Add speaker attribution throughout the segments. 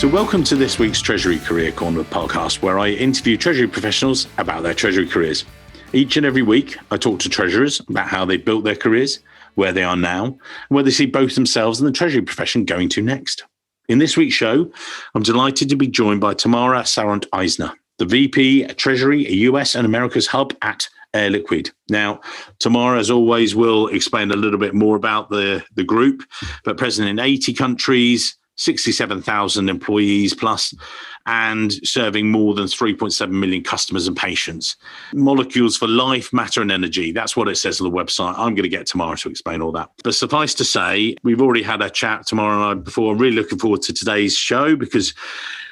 Speaker 1: So welcome to this week's Treasury Career Corner podcast, where I interview Treasury professionals about their Treasury careers. Each and every week, I talk to treasurers about how they built their careers, where they are now, and where they see both themselves and the Treasury profession going to next. In this week's show, I'm delighted to be joined by Tamara Saront-Eisner, the VP Treasury, US and Americas Hub at Air Liquide. Now, Tamara, as always, will explain a little bit more about the group, but present in 80 countries, 67,000 employees plus, and serving more than 3.7 million customers and patients. Molecules for life, matter and energy. That's what it says on the website. I'm going to get Tamara to explain all that. But suffice to say, we've already had a chat, Tamara and I, before. I'm really looking forward to today's show because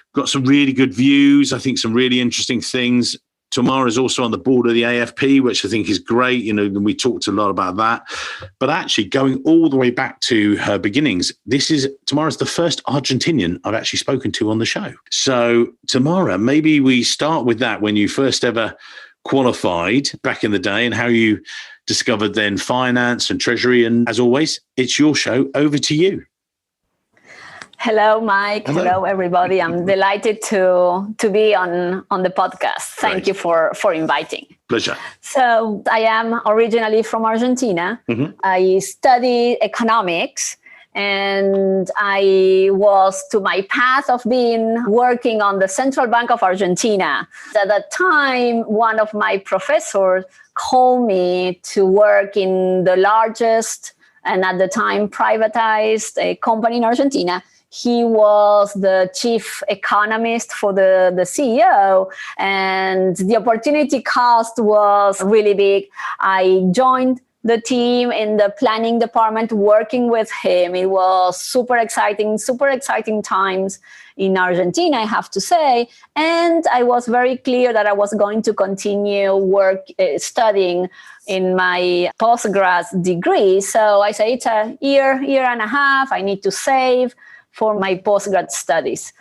Speaker 1: we've got some really good views. I think some really interesting things. Tamara is also on the board of the AFP, which I think is great. You know, we talked a lot about that. But actually, going all the way back to her beginnings, Tamara's the first Argentinian I've actually spoken to on the show. So, Tamara, maybe we start with that, when you first ever qualified back in the day and how you discovered then finance and treasury. And as always, it's your show. Over to you.
Speaker 2: Hello, Mike. Hello, everybody. I'm delighted to be on the podcast. Thank you for inviting.
Speaker 1: Pleasure.
Speaker 2: So I am originally from Argentina. Mm-hmm. I studied economics, and I was to my path of being working on the Central Bank of Argentina. At that time, one of my professors called me to work in the largest and at the time privatized company in Argentina. He was the chief economist for the CEO, and the opportunity cost was really big. I joined the team in the planning department working with him. It was super exciting times in Argentina, I have to say. And I was very clear that I was going to continue studying in my postgrad degree. So I said, it's a year and a half. I need to save for my postgrad studies.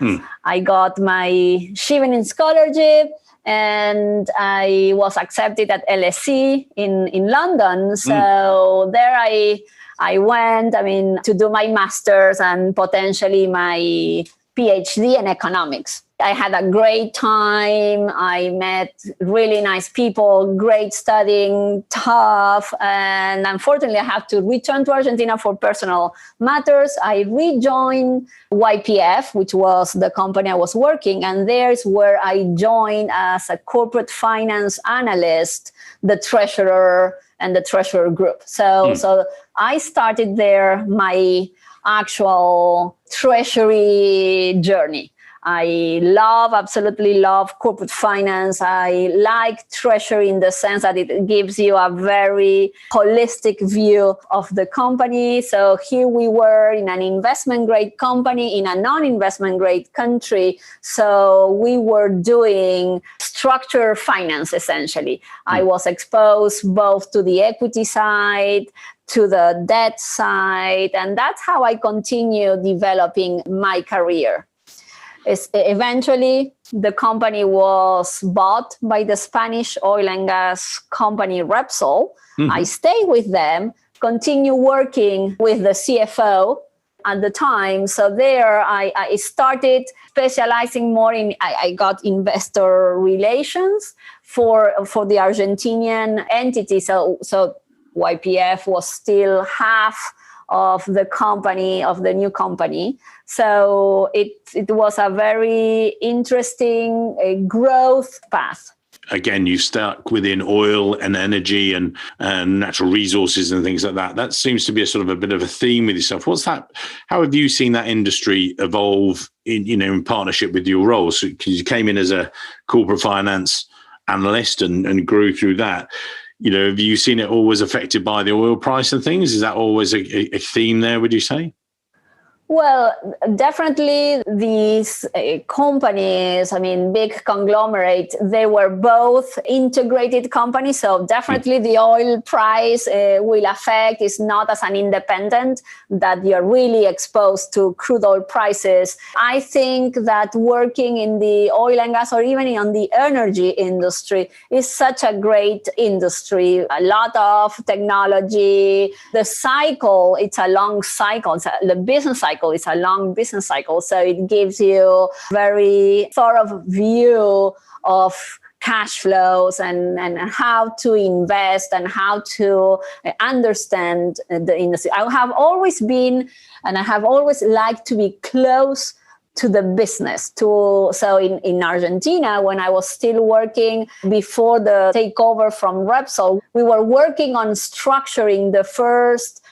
Speaker 2: I got my Chevening scholarship, and I was accepted at LSE in London. So there I went, to do my master's and potentially my PhD in economics. I had a great time. I met really nice people, great studying, tough. And unfortunately, I have to return to Argentina for personal matters. I rejoined YPF, which was the company I was working. And there's where I joined as a corporate finance analyst, the treasurer and the treasurer group. So I started there my actual treasury journey. I absolutely love corporate finance. I like treasury in the sense that it gives you a very holistic view of the company. So here we were in an investment grade company in a non-investment grade country. So we were doing structured finance, essentially. I was exposed both to the equity side, to the debt side, and that's how I continue developing my career. Eventually, the company was bought by the Spanish oil and gas company Repsol. Mm-hmm. I stayed with them, continue working with the CFO at the time. So there I started specializing more in, I got investor relations for the Argentinian entity. So YPF was still half of the company, of the new company. So it was a very interesting growth path.
Speaker 1: Again, you stuck within oil and energy and natural resources and things like that. That seems to be a sort of a bit of a theme with yourself. What's that? How have you seen that industry evolve in partnership with your roles? Because you came in as a corporate finance analyst and grew through that. Have you seen it always affected by the oil price and things? Is that always a theme there, would you say?
Speaker 2: Well, definitely these companies, big conglomerate, they were both integrated companies. So definitely the oil price will affect. It's not as an independent that you're really exposed to crude oil prices. I think that working in the oil and gas or even on the energy industry is such a great industry. A lot of technology. The cycle, it's a long cycle. The business cycle cycle. It's a long business cycle. So it gives you very thorough view of cash flows and how to invest and how to understand the industry. I have always been, and I have always liked to be close to the business. So in Argentina, when I was still working before the takeover from Repsol, we were working on structuring the first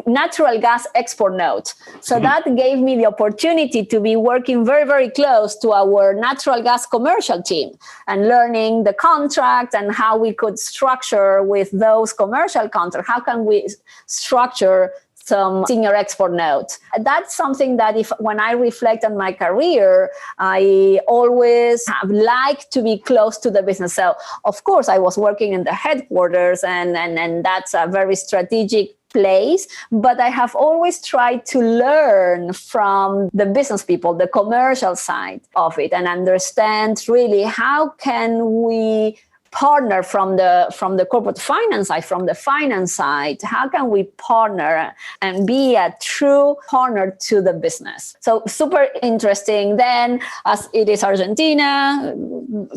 Speaker 2: natural gas export note. So that gave me the opportunity to be working very, very close to our natural gas commercial team and learning the contract and how we could structure with those commercial contracts. How can we structure some senior export note? That's something that when I reflect on my career, I always have liked to be close to the business. So of course I was working in the headquarters and that's a very strategic place, but I have always tried to learn from the business people, the commercial side of it, and understand really how can we partner from the corporate finance side, from the finance side, how can we partner and be a true partner to the business? So super interesting. Then, as it is Argentina,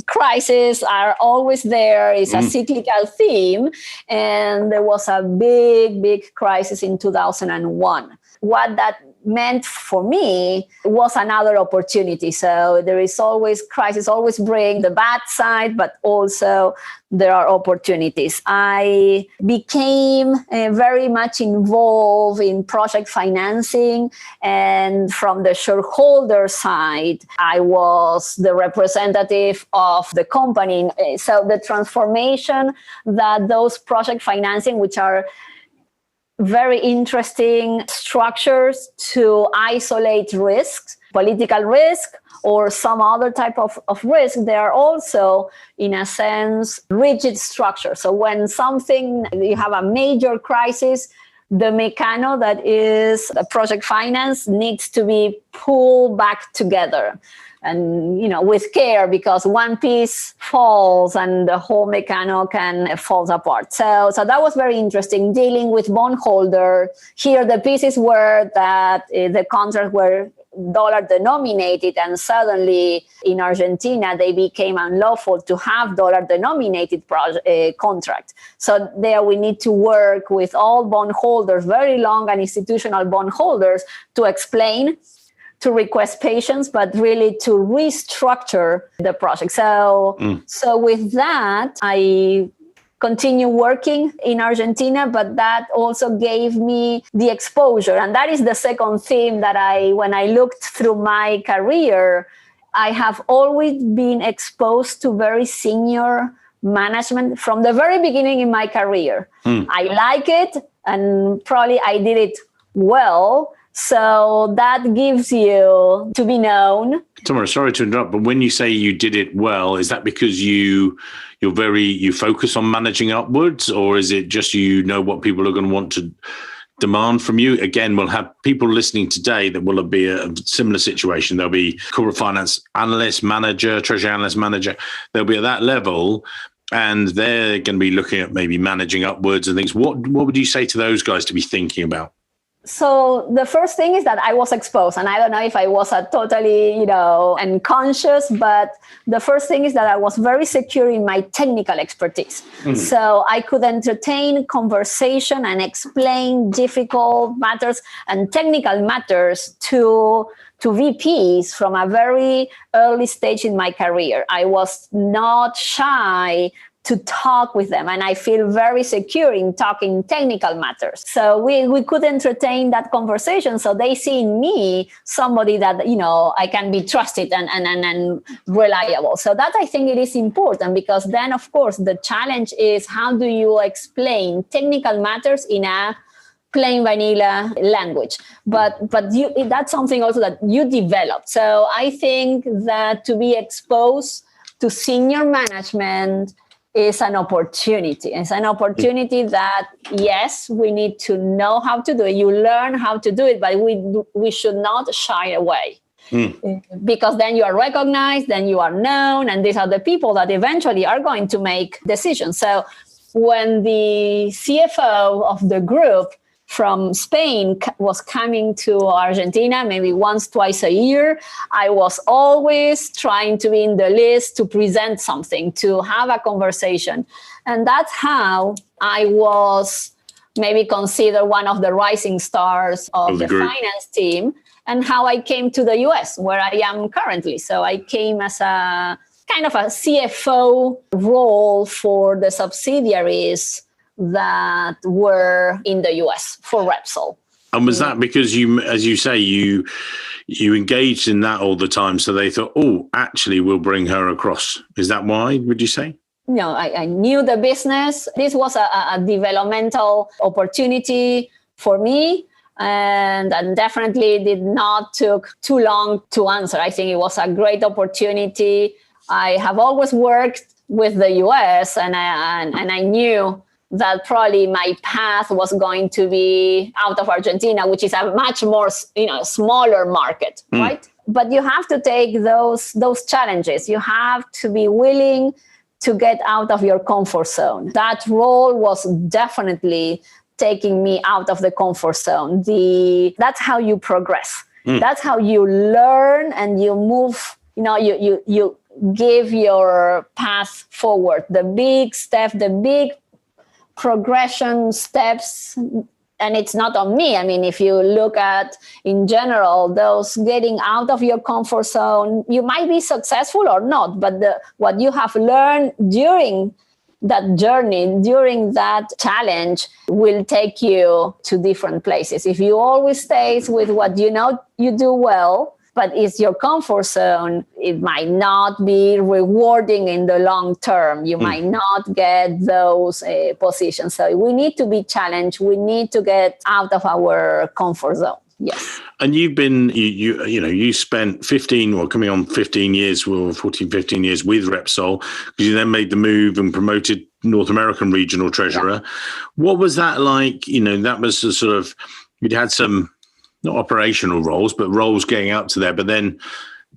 Speaker 2: crises are always there. It's a cyclical theme. And there was a big crisis in 2001. What that meant for me was another opportunity. So there is always crisis, always bring the bad side, but also there are opportunities. I became very much involved in project financing, and from the shareholder side, I was the representative of the company. So the transformation that those project financing, which are very interesting structures to isolate risks, political risk, or some other type of risk, they are also, in a sense, rigid structures. So when you have a major crisis, the mechanism that is a project finance needs to be pulled back together. And, with care, because one piece falls and the whole mechanism falls apart. So that was very interesting, dealing with bondholder. Here, the pieces were that the contracts were dollar denominated, and suddenly in Argentina, they became unlawful to have dollar denominated contract. So there we need to work with all bondholders, very long and institutional bondholders, to explain, to request patience, but really to restructure the project. So with that, I continue working in Argentina, but that also gave me the exposure. And that is the second theme that when I looked through my career, I have always been exposed to very senior management from the very beginning in my career. I like it, and probably I did it well. So that gives you to be known.
Speaker 1: Tamara, sorry to interrupt, but when you say you did it well, is that because you focus on managing upwards, or is it just what people are going to want to demand from you? Again, we'll have people listening today that will be a similar situation. There'll be corporate finance analyst, manager, treasury analyst, manager. They'll be at that level, and they're going to be looking at maybe managing upwards and things. What would you say to those guys to be thinking about?
Speaker 2: So the first thing is that I was exposed, and I don't know if I was totally, unconscious, but the first thing is that I was very secure in my technical expertise. So I could entertain conversation and explain difficult matters and technical matters to VPs from a very early stage in my career. I was not shy to talk with them, and I feel very secure in talking technical matters. So we could entertain that conversation. So they see in me somebody that, I can be trusted and reliable. So that, I think, it is important, because then, of course, the challenge is how do you explain technical matters in a plain vanilla language, but that's something also that you develop. So I think that to be exposed to senior management is an opportunity. It's an opportunity that, yes, we need to know how to do it. You learn how to do it, but we should not shy away. Because then you are recognized, then you are known, and these are the people that eventually are going to make decisions. So when the CFO of the group from Spain was coming to Argentina maybe once, twice a year, I was always trying to be in the list to present something, to have a conversation. And that's how I was maybe considered one of the rising stars of the finance team, and how I came to the US, where I am currently. So I came as a kind of a CFO role for the subsidiaries that were in the US for Repsol.
Speaker 1: And was that because you, as you say, you engaged in that all the time, so they thought, oh, actually, we'll bring her across? Is that why, would you say?
Speaker 2: No, I knew the business. This was a developmental opportunity for me, and definitely did not took too long to answer. I think it was a great opportunity. I have always worked with the US, and I knew that probably my path was going to be out of Argentina, which is a much more, smaller market, right? But you have to take those challenges. You have to be willing to get out of your comfort zone. That role was definitely taking me out of the comfort zone. That's how you progress. That's how you learn and you move, you give your path forward. The big step, the big progression steps, and it's not on me. I mean, if you look at, in general, those getting out of your comfort zone, you might be successful or not, but what you have learned during that journey, during that challenge, will take you to different places. If you always stay with what you know you do well, but it's your comfort zone, it might not be rewarding in the long term. You might not get those positions. So we need to be challenged. We need to get out of our comfort zone. Yes.
Speaker 1: And you've been, you spent coming on 15 years, 14, 15 years with Repsol, because you then made the move and promoted North American regional treasurer. Yeah. What was that like? That was a sort of, you'd had some, not operational roles, but roles getting up to there, but then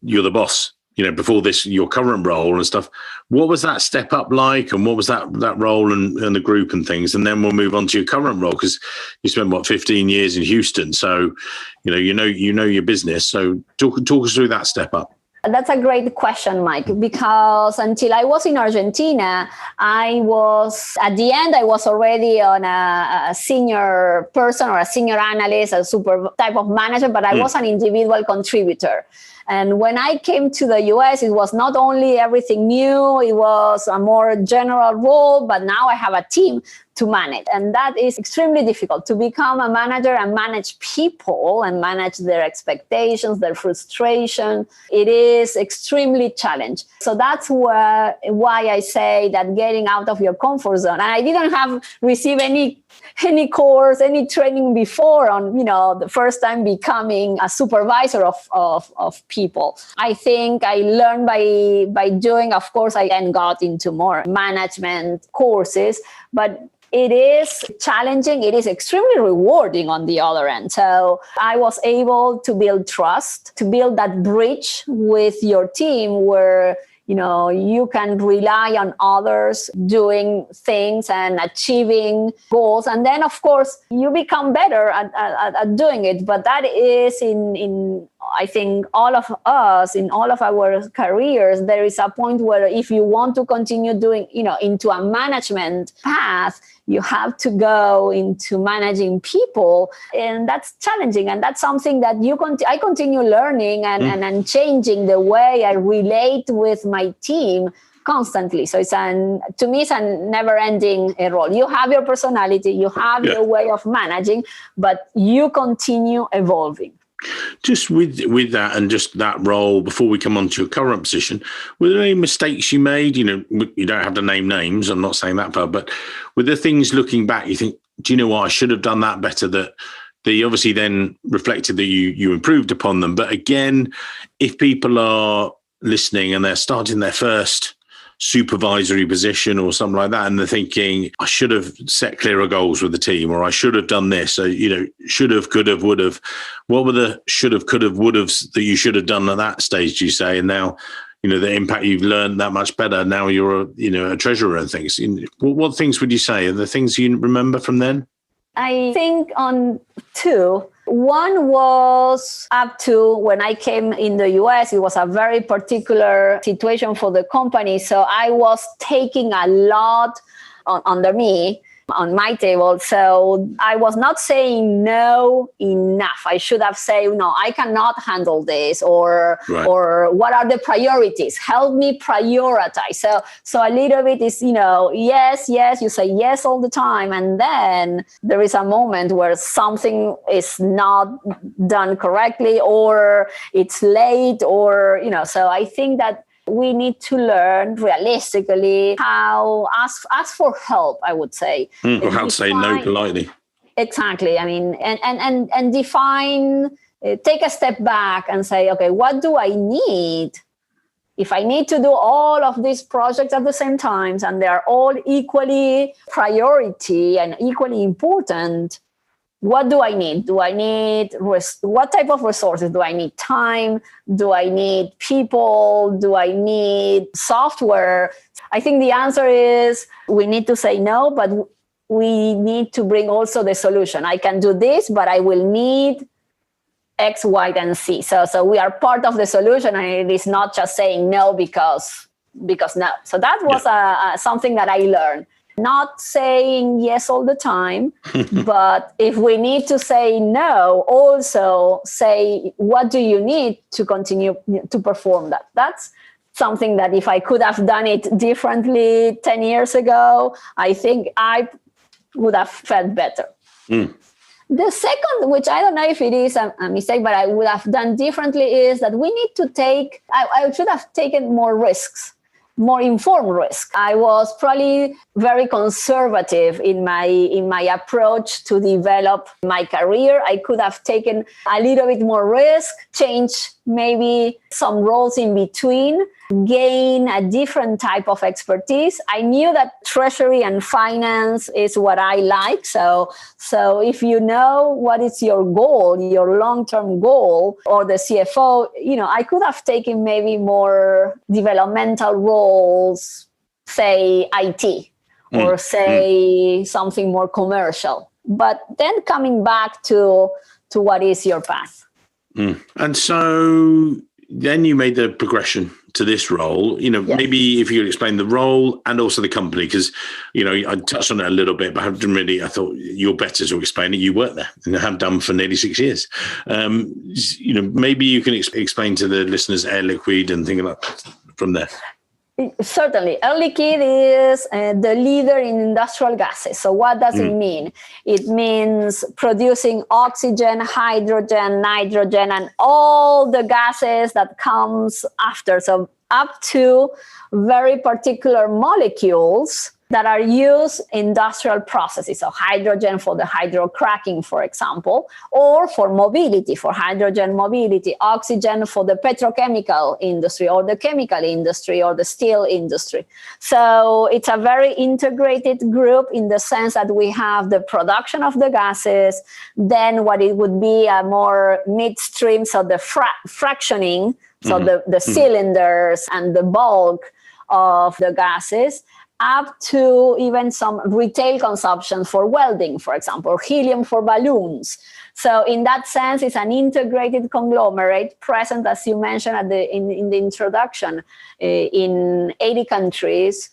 Speaker 1: you're the boss, before this, your current role and stuff. What was that step up like? And what was that role and the group and things? And then we'll move on to your current role, because you spent 15 years in Houston. So, you know your business. So talk us through that step up.
Speaker 2: That's a great question, Mike, because until I was in Argentina, at the end, I was already on a senior person or a senior analyst, a super type of manager, but I was an individual contributor. And when I came to the US, it was not only everything new, it was a more general role, but now I have a team to manage. And that is extremely difficult, to become a manager and manage people and manage their expectations, their frustration. It is extremely challenging. So that's why I say that getting out of your comfort zone. And I didn't have received any course, any training before on, the first time becoming a supervisor of people. I think I learned by doing, of course, I then got into more management courses, but it is challenging. It is extremely rewarding on the other end. So I was able to build trust, to build that bridge with your team where, you can rely on others doing things and achieving goals. And then, of course, you become better at doing it. But that is in I think all of us, in all of our careers, there is a point where if you want to continue doing, into a management path, you have to go into managing people, and that's challenging. And that's something that I continue learning and changing the way I relate with my team constantly. So to me, it's a never-ending role. You have your personality, you have your way of managing, but you continue evolving.
Speaker 1: Just with that and just that role, before we come on to your current position, were there any mistakes you made? You don't have to name names. I'm not saying that far, but were there things looking back you think, do you know what, I should have done that better, that they obviously then reflected that you improved upon them? But again, if people are listening and they're starting their first supervisory position or something like that, and they're thinking, I should have set clearer goals with the team, or I should have done this. So, should have, could have, would have. What were the should have, could have, would have that you should have done at that stage, do you say? And now, the impact you've learned that much better. Now you're a treasurer and things. What things would you say are the things you remember from then?
Speaker 2: I think on two. One was up to when I came in the US, it was a very particular situation for the company. So I was taking a lot under me, on my table. So I was not saying no enough. I should have said, no, I cannot handle this, or what are the priorities? Help me prioritize. So a little bit is, yes, you say yes all the time. And then there is a moment where something is not done correctly, or it's late, or, so I think that we need to learn realistically how ask for help, I would say.
Speaker 1: Or how to say no politely.
Speaker 2: Exactly. I mean, and define, take a step back and say, okay, what do I need? If I need to do all of these projects at the same time, and they are all equally priority and equally important, what do I need? Do I need what type of resources? Do I need time? Do I need people? Do I need software? I think the answer is we need to say no, but we need to bring also the solution. I can do this, but I will need X, Y, and Z. So we are part of the solution, and it is not just saying no because no. So that was something that I learned. Not saying yes all the time, but if we need to say no, also say, what do you need to continue to perform that? That's something that if I could have done it differently 10 years ago, I think I would have felt better. The second, which I don't know if it is a mistake, but I would have done differently, is that we need to take, I should have taken more risks. More informed risk. I was probably very conservative in my approach to develop my career. I could have taken a little bit more risk, change maybe some roles in between, gain a different type of expertise. I knew that treasury and finance is what I like. So if you know what is your goal, your long-term goal, or the CFO, I could have taken maybe more developmental roles, say IT, or say something more commercial. But then coming back to what is your path.
Speaker 1: And so then you made the progression to this role. Maybe if you could explain the role and also the company, because I touched on it a little bit, but I thought you're better to explain it. You worked there and have done for nearly 6 years. Maybe you can explain to the listeners Air Liquide and think about from there.
Speaker 2: Certainly. Air Liquide is the leader in industrial gases. So what does it mean? It means producing oxygen, hydrogen, nitrogen, and all the gases that comes after. So up to very particular molecules that are used in industrial processes. So hydrogen for the hydrocracking, for example, or for mobility, for hydrogen mobility, oxygen for the petrochemical industry or the chemical industry or the steel industry. So it's a very integrated group in the sense that we have the production of the gases, then what it would be a more midstream, so the fractioning, so the cylinders and the bulk of the gases, up to even some retail consumption for welding, for example, or helium for balloons. So in that sense, it's an integrated conglomerate present, as you mentioned in the introduction, in 80 countries.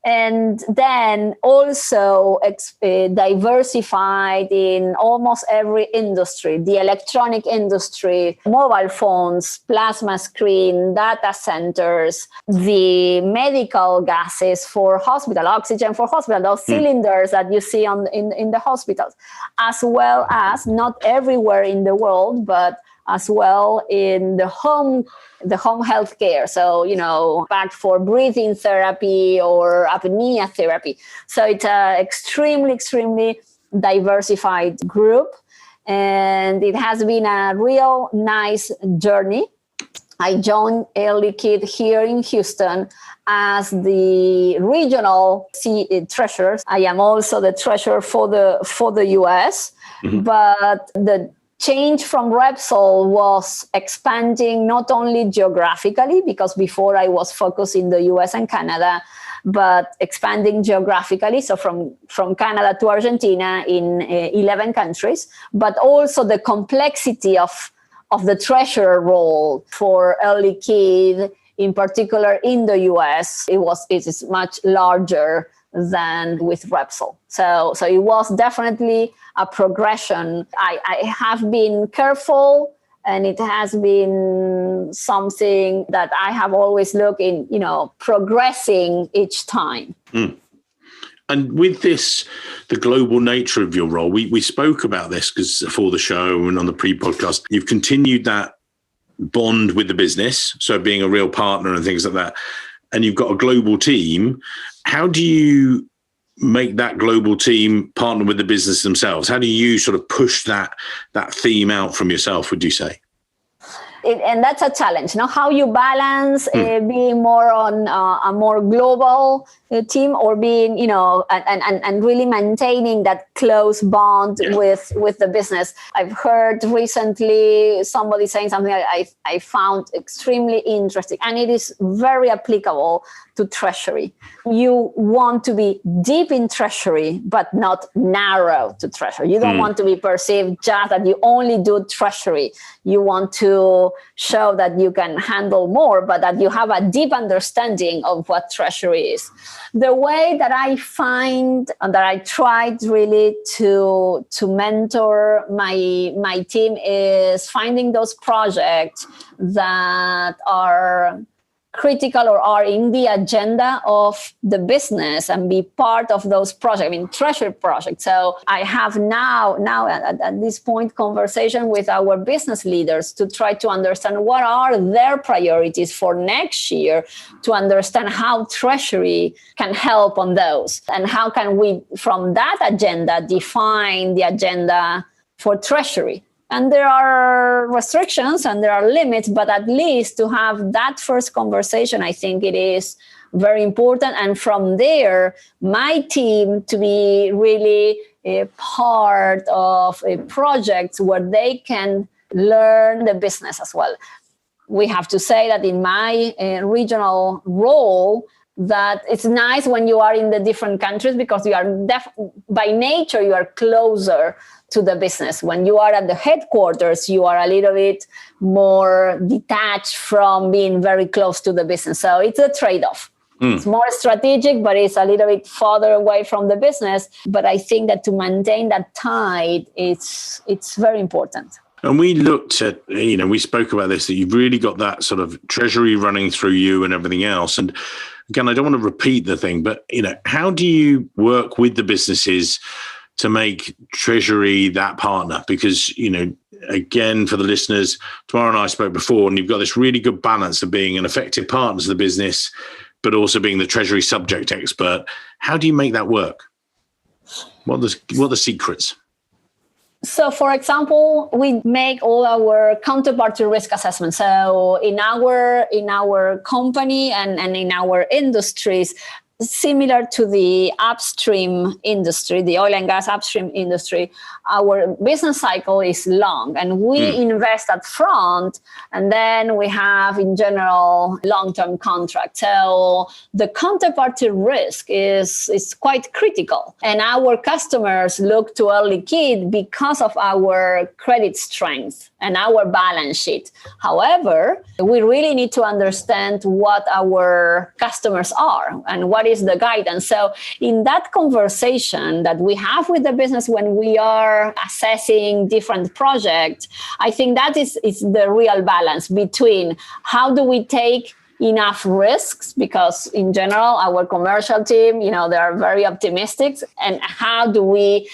Speaker 2: And then also diversified in almost every industry, the electronic industry, mobile phones, plasma screen, data centers, the medical gases for hospital, oxygen for hospital, those cylinders that you see in the hospitals, as well as not everywhere in the world, but as well in the home healthcare. So, back for breathing therapy or apnea therapy. So it's an extremely, extremely diversified group. And it has been a real nice journey. I joined Air Liquide here in Houston as the regional treasurer. I am also the treasurer for the US, but the change from Repsol was expanding not only geographically, because before I was focused in the US and Canada, but expanding geographically. So from Canada to Argentina in 11 countries, but also the complexity of the treasurer role for Air Liquide, in particular in the US, it is much larger than with Repsol. So it was definitely a progression. I have been careful, and it has been something that I have always looked in, progressing each time.
Speaker 1: Mm. And with this, the global nature of your role, we spoke about this because for the show and on the pre-podcast, you've continued that bond with the business, so being a real partner and things like that, and you've got a global team. How do you make that global team partner with the business themselves? How do you sort of push that theme out from yourself, would you say?
Speaker 2: And that's a challenge. How you balance being more on a more global team, or being, and really maintaining that close bond with the business. I've heard recently somebody saying something I found extremely interesting, and it is very applicable to Treasury. You want to be deep in Treasury, but not narrow to Treasury. You don't want to be perceived just that you only do Treasury. You want to show that you can handle more, but that you have a deep understanding of what Treasury is. The way that I find and that I tried really to mentor my team is finding those projects that are critical or are in the agenda of the business and be part of those projects, treasury projects. So I have now at this point conversation with our business leaders to try to understand what are their priorities for next year, to understand how Treasury can help on those, and how can we from that agenda define the agenda for Treasury. And there are restrictions and there are limits, but at least to have that first conversation, I think it is very important. And from there, my team to be really a part of a project where they can learn the business as well. We have to say that in my regional role, that it's nice when you are in the different countries, because you are by nature, you are closer to the business. When you are at the headquarters, you are a little bit more detached from being very close to the business. So it's a trade-off. It's more strategic, but it's a little bit farther away from the business. But I think that to maintain that tide, it's very important.
Speaker 1: And we looked at, we spoke about this, that you've really got that sort of treasury running through you and everything else. And again, I don't want to repeat the thing, but, how do you work with the businesses to make Treasury that partner? Because, again, for the listeners, Tamara and I spoke before, and you've got this really good balance of being an effective partner to the business, but also being the Treasury subject expert. How do you make that work? What are the secrets?
Speaker 2: So, for example, we make all our counterparty risk assessments. So in our company and in our industries, similar to the upstream industry, the oil and gas upstream industry, our business cycle is long, and we invest up front, and then we have, in general, long-term contracts. So the counterparty risk is quite critical, and our customers look to Air Liquide because of our credit strength and our balance sheet. However, we really need to understand what our customers are and what is the guidance. So in that conversation that we have with the business when we are assessing different projects, I think that is the real balance between how do we take enough risks, because in general, our commercial team, they are very optimistic, and how do we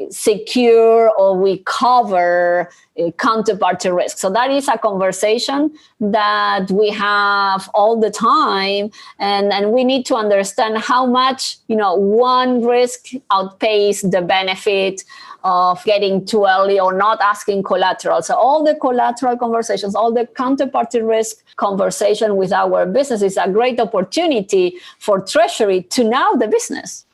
Speaker 2: secure or we cover counterparty risk. So that is a conversation that we have all the time, and we need to understand how much one risk outpaces the benefit of getting too early or not asking collateral. So all the collateral conversations, all the counterparty risk conversation with our business is a great opportunity for Treasury to know the business,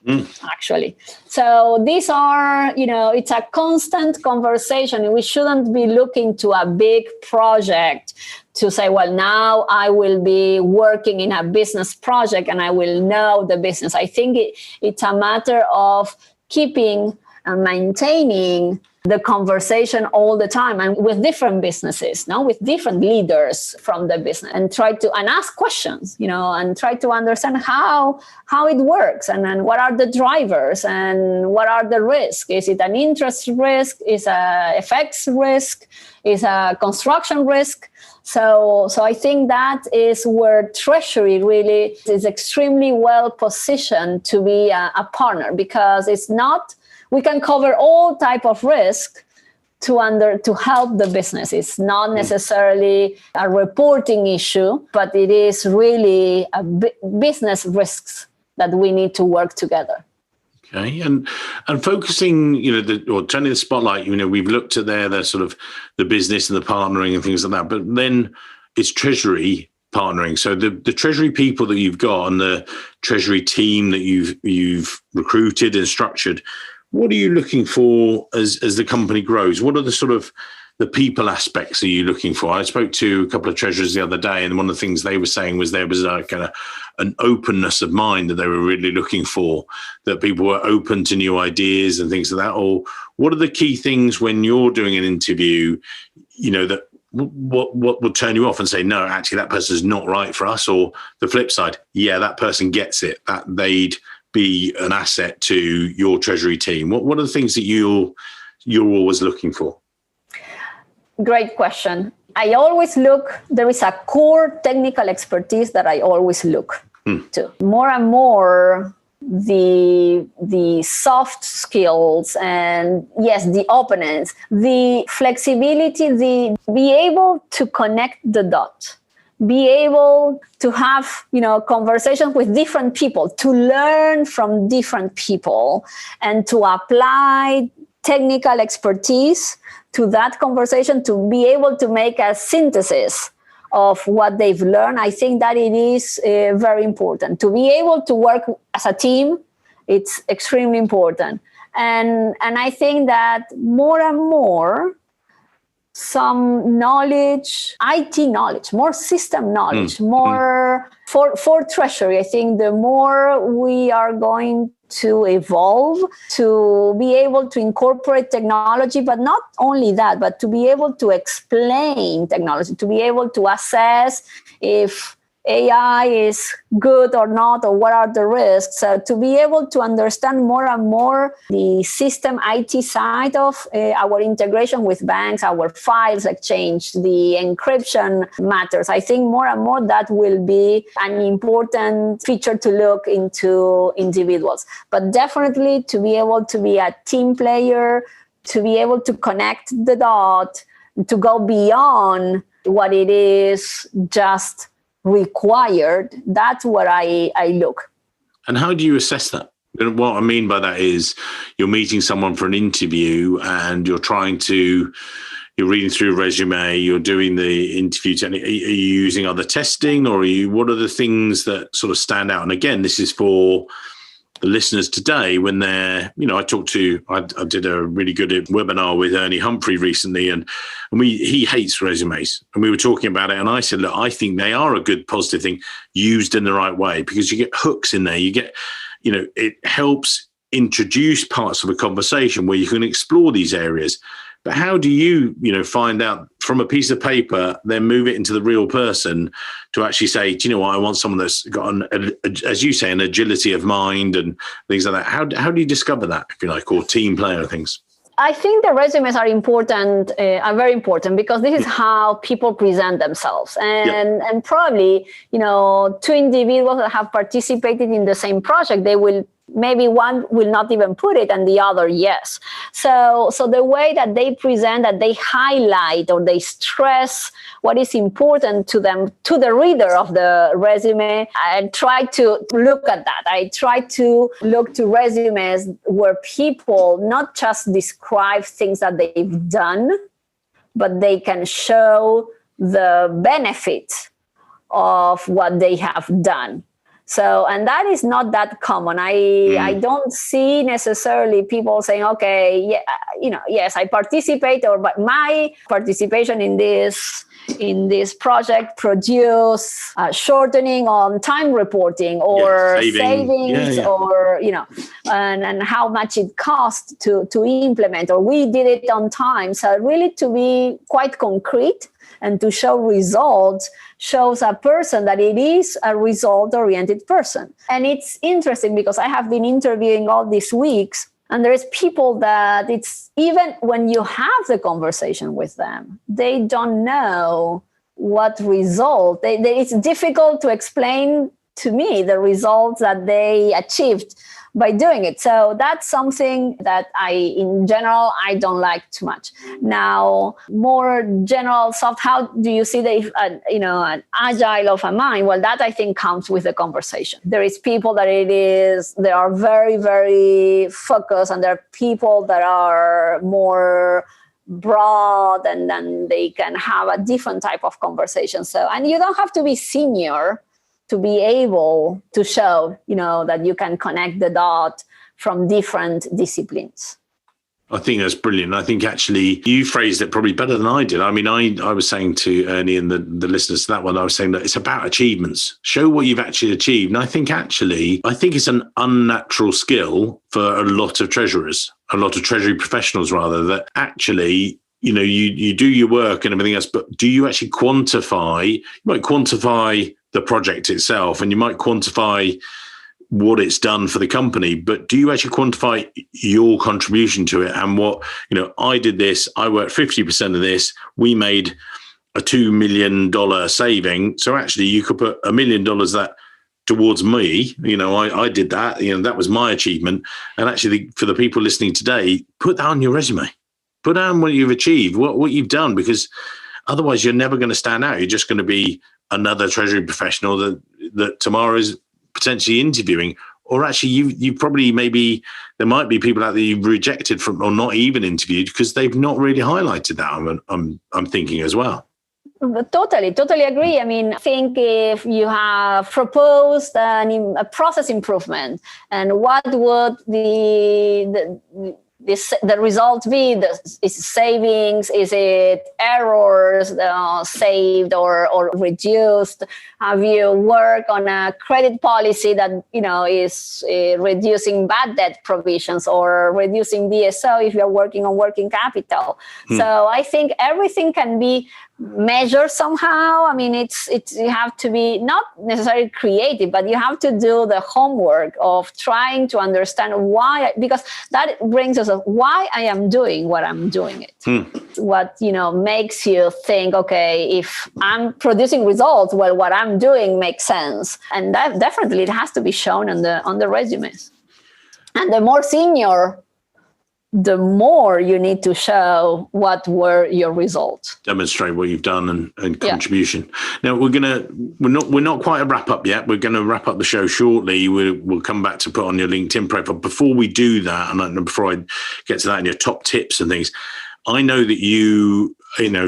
Speaker 2: actually. So these are, it's a constant conversation. We shouldn't be looking to a big project to say, well, now I will be working in a business project and I will know the business. I think it's a matter of keeping and maintaining the conversation all the time, and with different businesses, with different leaders from the business, and ask questions, and try to understand how it works, and then what are the drivers and what are the risks. Is it an interest risk? Is a FX risk? Is a construction risk? So I think that is where Treasury really is extremely well positioned to be a partner, because it's not. We can cover all type of risk to help the business. It's not necessarily a reporting issue, but it is really a business risks that we need to work together.
Speaker 1: Okay, and focusing, or turning the spotlight. We've looked at the sort of the business and the partnering and things like that, but then it's Treasury partnering. So the Treasury people that you've got and the Treasury team that you've recruited and structured. What are you looking for as the company grows? What are the sort of the people aspects are you looking for? I spoke to a couple of treasurers the other day, and one of the things they were saying was there was like an openness of mind that they were really looking for, that people were open to new ideas and things like that. Or what are the key things when you're doing an interview, that what will turn you off and say, no, actually that person's not right for us? Or the flip side, yeah, that person gets it, that they'd be an asset to your Treasury team? What are the things that you're always looking for?
Speaker 2: Great question. I always look, there is a core technical expertise that I always look to. More and more, the soft skills and yes, the openness, the flexibility, be able to connect the dots. Be able to have, conversations with different people, to learn from different people, and to apply technical expertise to that conversation, to be able to make a synthesis of what they've learned. I think that it is very important. To be able to work as a team, it's extremely important. And I think that more and more, some knowledge, IT knowledge, more system knowledge, more for Treasury. I think the more we are going to evolve, to be able to incorporate technology, but not only that, but to be able to explain technology, to be able to assess if AI is good or not, or what are the risks, to be able to understand more and more the system IT side of our integration with banks, our files exchange, the encryption matters. I think more and more that will be an important feature to look into individuals. But definitely to be able to be a team player, to be able to connect the dot, to go beyond what it is just required, that's what I look.
Speaker 1: And how do you assess that? What I mean by that is you're meeting someone for an interview and you're reading through a resume, you're doing the interview technique. Are you using other testing, or what are the things that sort of stand out? And again, this is for the listeners today when they're, I did a really good webinar with Ernie Humphrey recently, and he hates resumes. And we were talking about it. And I said, look, I think they are a good positive thing used in the right way, because you get hooks in there. You get, it helps introduce parts of a conversation where you can explore these areas. But how do you, find out from a piece of paper, then move it into the real person to actually say, do you know what, I want someone that's got, as you say, an agility of mind and things like that. How do you discover that, if you like, or team player things?
Speaker 2: I think the resumes are important, are very important, because this is how people present themselves. And probably, two individuals that have participated in the same project, they will, maybe one will not even put it and the other, yes. So the way that they present, that they highlight or they stress what is important to them, to the reader of the resume, I try to look at that. I try to look to resumes where people not just describe things that they've done, but they can show the benefit of what they have done. So, and that is not that common. I don't see necessarily people saying, okay, yeah, yes, I participate, but my participation in this project produce shortening on time reporting or savings or, and how much it costs to implement, or we did it on time. So really to be quite concrete and to show results shows a person that it is a result-oriented person. And it's interesting because I have been interviewing all these weeks, and there's people that it's even when you have the conversation with them, they don't know what result. It's difficult to explain to me the results that they achieved by doing it. So that's something that in general, I don't like too much. Now, more general soft, how do you see an agile of a mind? Well, that I think comes with the conversation. There is people that they are very, very focused, and there are people that are more broad, and then they can have a different type of conversation. So, and you don't have to be senior to be able to show, that you can connect the dot from different disciplines.
Speaker 1: I think that's brilliant. I think actually you phrased it probably better than I did. I mean, I was saying to Ernie and the listeners to that one, I was saying that it's about achievements. Show what you've actually achieved. And I think it's an unnatural skill for a lot of treasurers, a lot of treasury professionals rather, that actually, you do your work and everything else, but do you actually quantify? You might quantify the project itself, and you might quantify what it's done for the company, but do you actually quantify your contribution to it? And what, I did this, I worked 50% of this, we made a $2 million saving. So actually you could put $1 million that towards me, I did that, that was my achievement. And actually for the people listening today, put that on your resume, put down what you've achieved, what you've done, because otherwise you're never going to stand out. You're just going to be another treasury professional that Tamara is potentially interviewing, or actually you probably, maybe there might be people out there you've rejected from or not even interviewed because they've not really highlighted that. I'm thinking as well.
Speaker 2: Totally agree. I mean, I think if you have proposed a process improvement, and what would the result be? Is it savings? Is it errors saved or reduced? Have you worked on a credit policy that is reducing bad debt provisions or reducing DSO if you're working on working capital? So I think everything can be measured somehow. I mean, you have to be not necessarily creative, but you have to do the homework of trying to understand why, because that brings us why I am doing what I'm doing it. What makes you think, okay, if I'm producing results, well, what I'm doing makes sense, and that definitely it has to be shown on the resumes. And the more senior, the more you need to show what were your results. Demonstrate
Speaker 1: what you've done and contribution. Yeah. Now we're not quite a wrap up yet. We're going to wrap up the show shortly. We'll come back to put on your LinkedIn profile. Before we do that, and before I get to that and your top tips and things, I know that you've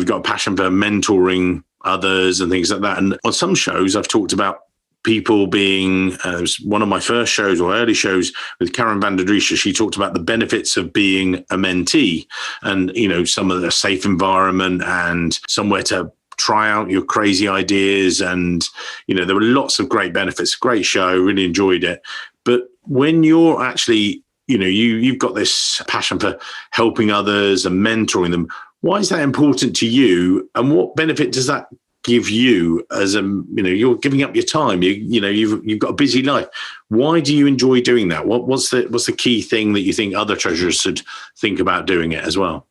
Speaker 1: got a passion for mentoring others and things like that. And on some shows, I've talked about people being, it was one of my first shows or early shows with Karen van der Driesche. She talked about the benefits of being a mentee and, some of the safe environment and somewhere to try out your crazy ideas. And, there were lots of great benefits. Great show, really enjoyed it. But when you're actually, you've got this passion for helping others and mentoring them, why is that important to you? And what benefit does that give you as you're giving up your time, you've got a busy life. Why do you enjoy doing that? What's the key thing that you think other treasurers should think about doing it as well?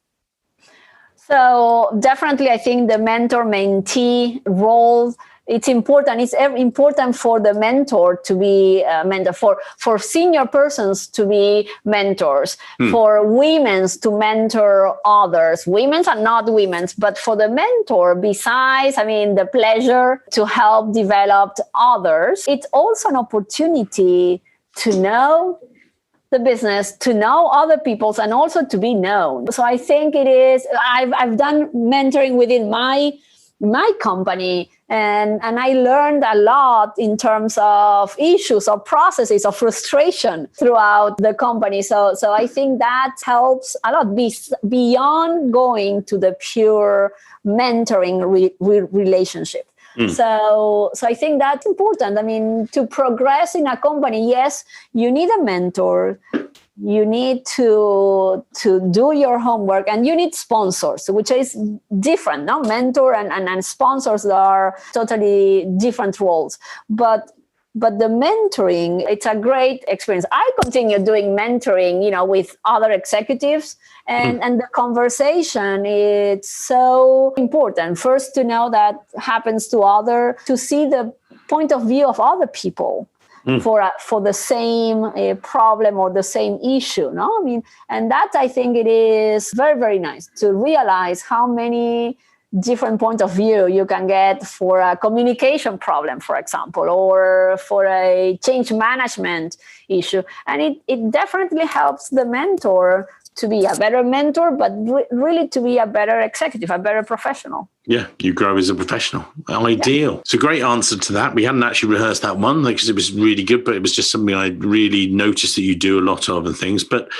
Speaker 2: So definitely, I think the mentor-mentee role, it's important. It's important for the mentor to be a mentor, for senior persons to be mentors, for women to mentor others. Women's are not women's, but for the mentor, besides, the pleasure to help develop others, it's also an opportunity to know the business, to know other people's, and also to be known. So I think it is, I've done mentoring within my company, And I learned a lot in terms of issues or processes of frustration throughout the company. So I think that helps a lot beyond going to the pure mentoring relationship. So I think that's important. I mean, to progress in a company, yes, you need a mentor. You need to do your homework, and you need sponsors, which is different. No, mentor and sponsors are totally different roles. But the mentoring, it's a great experience. I continue doing mentoring, with other executives, and the conversation, it's so important. First, to know that happens to see the point of view of other people. For the same problem or the same issue, no? I mean, and that I think it is very, very nice to realize how many different point of view you can get for a communication problem, for example, or for a change management issue. And it definitely helps the mentor to be a better mentor, but really to be a better executive, a better professional.
Speaker 1: Yeah, you grow as a professional. Ideal. Yeah. It's a great answer to that. We hadn't actually rehearsed that one because it was really good, but it was just something I really noticed that you do a lot of and things. But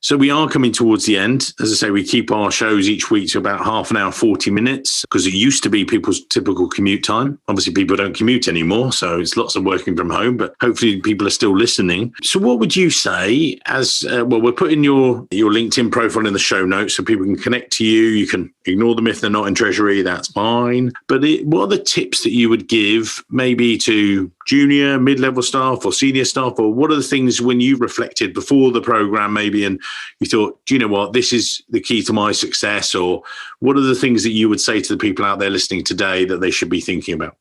Speaker 1: so we are coming towards the end. As I say, we keep our shows each week to about half an hour, 40 minutes, because it used to be people's typical commute time. Obviously, people don't commute anymore, so it's lots of working from home, but hopefully people are still listening. So what would you say as, we're putting your LinkedIn profile in the show notes so people can connect to you. You can ignore them if they're not in Treasury, that's fine. But what are the tips that you would give maybe to junior, mid-level staff or senior staff? Or what are the things when you reflected before the program maybe and you thought, do you know what, this is the key to my success? Or what are the things that you would say to the people out there listening today that they should be thinking about?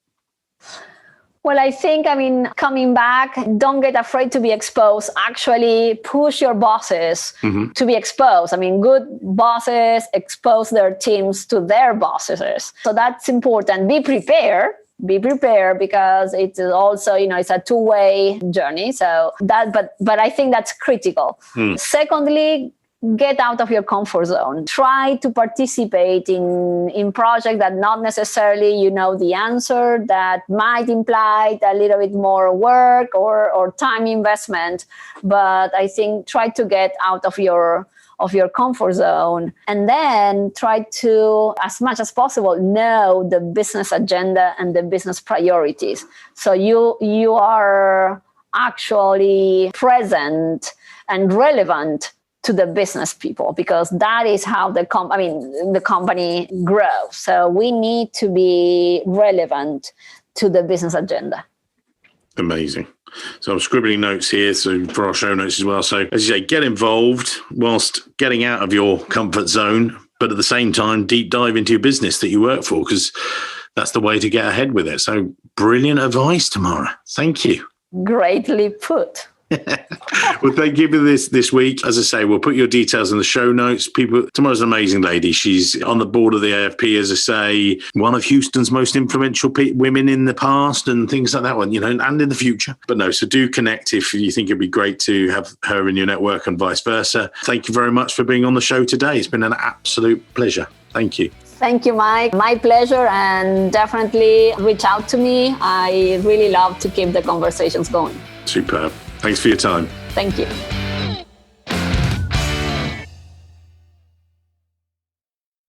Speaker 2: Well, I think, coming back, don't get afraid to be exposed. Actually, push your bosses to be exposed. Good bosses expose their teams to their bosses. So that's important. Be prepared because it's also, it's a two-way journey. So but I think that's critical. Secondly, get out of your comfort zone. Try to participate in projects that not necessarily you know the answer, that might imply a little bit more work or time investment. But I think try to get out of your comfort zone, and then try to, as much as possible, know the business agenda and the business priorities. So you are actually present and relevant to the business people, because that is how the company grows. So we need to be relevant to the business agenda.
Speaker 1: Amazing. So I'm scribbling notes here for our show notes as well. So as you say, get involved whilst getting out of your comfort zone, but at the same time, deep dive into your business that you work for, because that's the way to get ahead with it. So brilliant advice, Tamara. Thank you.
Speaker 2: Greatly put.
Speaker 1: Well, thank you for this week. As I say, we'll put your details in the show notes. Tamara's an amazing lady. She's on the board of the AFP, as I say, one of Houston's most influential women in the past and things like that one, and in the future. But no, so do connect if you think it'd be great to have her in your network and vice versa. Thank you very much for being on the show today. It's been an absolute pleasure. Thank you.
Speaker 2: Thank you, Mike. My pleasure, and definitely reach out to me. I really love to keep the conversations going.
Speaker 1: Superb. Thanks for your time.
Speaker 2: Thank you.